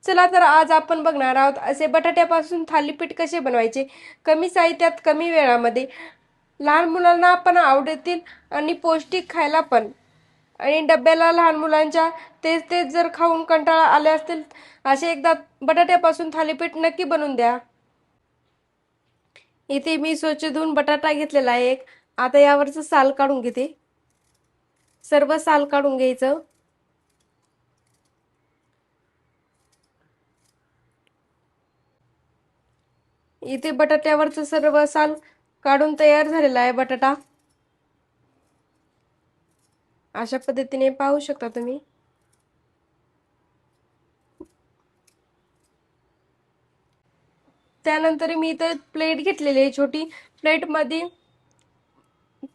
चला तर आज आपण बघणार आहोत असे बटाट्यापासून थालीपीठ कसे बनवायचे कमी साहित्यात कमी वेळामध्ये. लहान मुलांना पण आवडतील आणि पौष्टिक खायला पण. आणि डब्याला लहान मुलांच्या तेच तेच जर खाऊन कंटाळा आले असतील असे एकदा बटाट्यापासून थालीपीठ नक्की बनवून द्या. इथे मी स्वच्छ धुवून बटाटा घेतलेला आहे एक. आता यावरचं साल काढून घेते. सर्व साल काढून घ्यायचं. इथे बटाट्यावरचं सर्व साल काढून तयार झालेला आहे बटाटा. अशा पद्धतीने पाहू शकता तुम्ही. त्यानंतर मी इथे प्लेट घेतलेली आहे छोटी. प्लेटमध्ये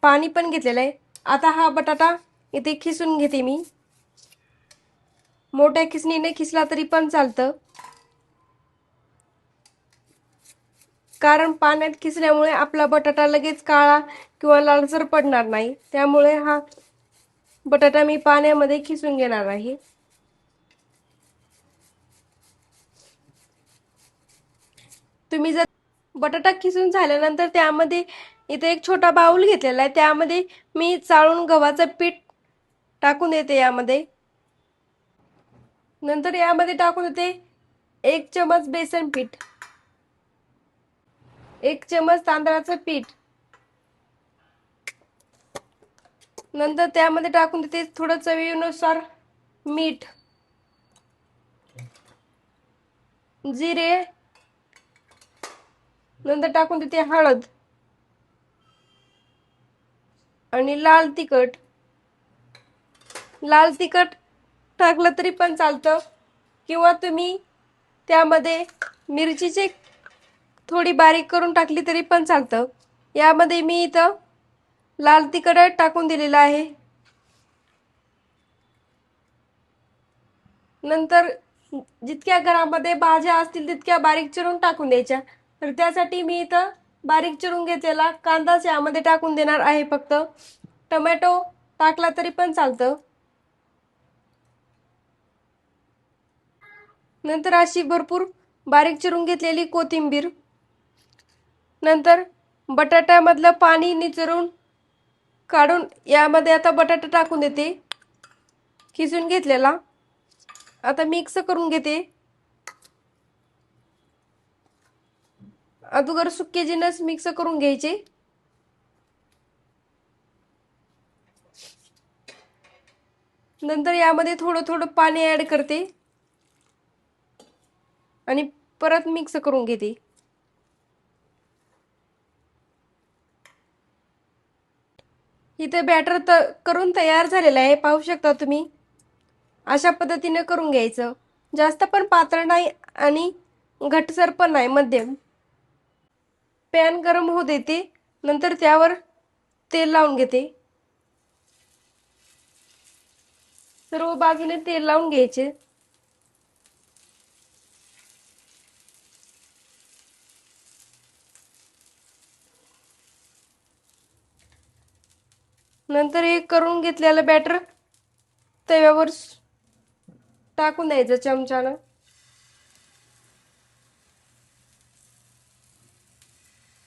पाणी पण घेतलेलं आहे. आता हा बटाटा इथे खिसून घेते मी. मोठ्या खिसणीने खिसला तरी पण चालतं, कारण पाण्यात खिसल्यामुळे आपला बटाटा लगेच काळा किंवा लालसर पडणार नाही. त्यामुळे हा बटाटा मी पाण्यामध्ये खिसून घेणार आहे. तुम्ही जर बटाटा खिसून झाल्यानंतर त्यामध्ये इथे एक छोटा बाउल घेतलेला आहे. त्यामध्ये मी चाळून गव्हाचं पीठ टाकून देते यामध्ये. नंतर यामध्ये टाकून देते 1 चमच बेसन पीठ, 1 चमच तांदळाचं पीठ. नंतर त्यामध्ये टाकून देते थोडं चवीनुसार मीठ, जिरे. नंतर टाकून देते हळद आणि लाल तिखट. लाल तिखट टाकलं तरी पण चालतं, किंवा तुम्ही त्यामध्ये मिरचीचे थोडी बारीक करून टाकली तरी पण चालतं. यामध्ये मी इथं लाल तिखट टाकून दिलेलं आहे. नंतर जितक्या घरामध्ये भाज्या असतील तितक्या बारीक चिरून टाकून द्यायच्या. तर त्यासाठी मी इथं बारीक चिरून घेतलेला कांदाच यामध्ये टाकून देणार आहे फक्त. टोमॅटो टाकला तरी पण चालतं. नंतर अशी भरपूर बारीक चिरून घेतलेली कोथिंबीर. नंतर बटाट्यामधलं पाणी निचरून काढून यामध्ये आता बटाटा टाकून देते खिसून घेतलेला. आता मिक्स करून घेते. अगोदर सुके जिन्नस मिक्स करून घ्यायचे. नंतर यामध्ये थोडं थोडं पाणी ऍड करते आणि परत मिक्स करून घेते. इथे बॅटर करून तयार झालेलं आहे, पाहू शकता तुम्ही. अशा पद्धतीने करून घ्यायचं. जास्त पण पातळ नाही आणि घटसर पण नाही, मध्यम. पॅन गरम होऊ देते. नंतर त्यावर तेल लावून घेते. सर्व बाजूने तेल लावून घ्यायचे. नंतर हे करून घेतलेलं बॅटर तव्यावर टाकून द्यायचं चमच्यानं.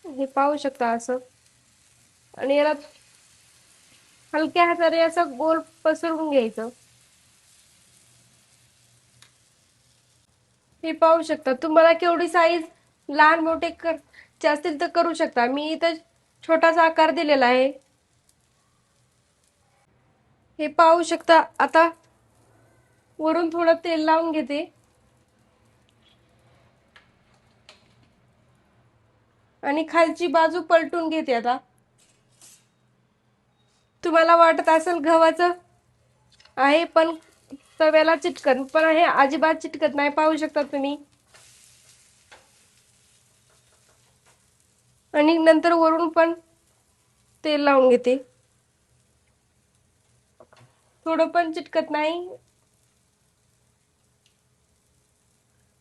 हे पाहू शकता असं. आणि याला हलक्या हाताने असं गोल पसरवून घ्यायचं. हे पाहू शकता. तुम्हाला केवढी साईज लहान मोठे करायचे असतील तर करू शकता. मी इथं छोटासा आकार दिलेला आहे. हे पाहू शकता. आता वरून थोडं तेल लावून घेते आणि खालची बाजू पलटून घेते. आता तुम्हाला वाटत असेल गव्हाचं आहे पण तव्याला चिटकन, पण हे अजिबात चिटकत नाही, पाहू शकता तुम्ही. आणि नंतर वरून पण तेल लावून घेते. थोडं पण चिटकत नाही.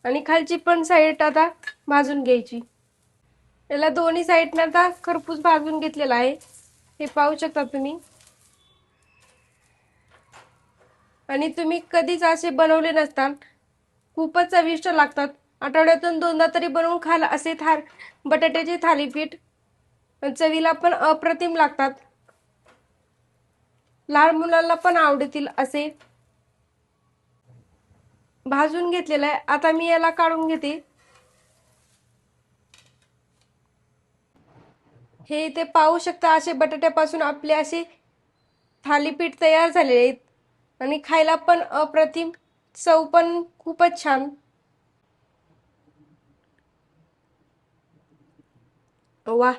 आणि खालची पण साईड आता भाजून घ्यायची. याला दोन्ही साईडने आता खरपूस भाजून घेतलेला आहे, हे पाहू शकता तुम्ही. आणि तुम्ही कधीच असे बनवले नसतात खूपच चविष्ट लागतात. आठवड्यातून दोनदा तरी बनवून खायला असे बटाट्याचे थालीपीठ चवीला पण अप्रतिम लागतात. लहान मुलांना पण आवडतील असे भाजून घेतलेलं आहे. आता मी याला काढून घेते. हे इथे पाहू शकता, असे बटाट्यापासून आपले असे थालीपीठ तयार झालेले आहेत आणि खायला पण अप्रतिम, चव पण खूपच छान. वा,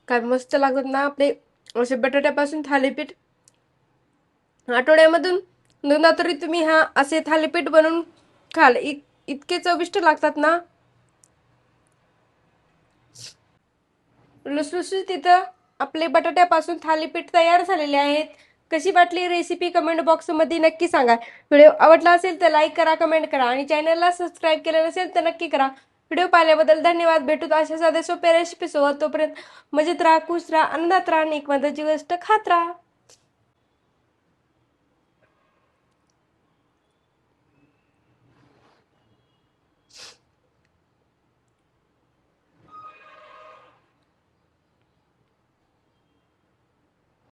काय मस्त लागतात ना आपले असे बटाट्यापासून थालीपीठ. आठवड्यामधून दोनदा तरी तुम्ही असे थालीपीठ बनवून खाल. इतके चविष्ट लागतात ना. लुसलुसीत तिथं आपले बटाट्यापासून थालीपीठ तयार झालेले आहेत. कशी वाटली रेसिपी कमेंट बॉक्समध्ये नक्की सांगा. व्हिडिओ आवडला असेल तर लाईक करा, कमेंट करा आणि चॅनलला सबस्क्राईब केलं नसेल तर नक्की करा. व्हिडिओ पाहिल्याबद्दल धन्यवाद. भेटूत अशा साध्या सोप्या रेसिपी सोबत. तोपर्यंत मजेत राहा, खुश राहा, आनंदात राहा आणि एक मधाची गोष्ट खात राहा.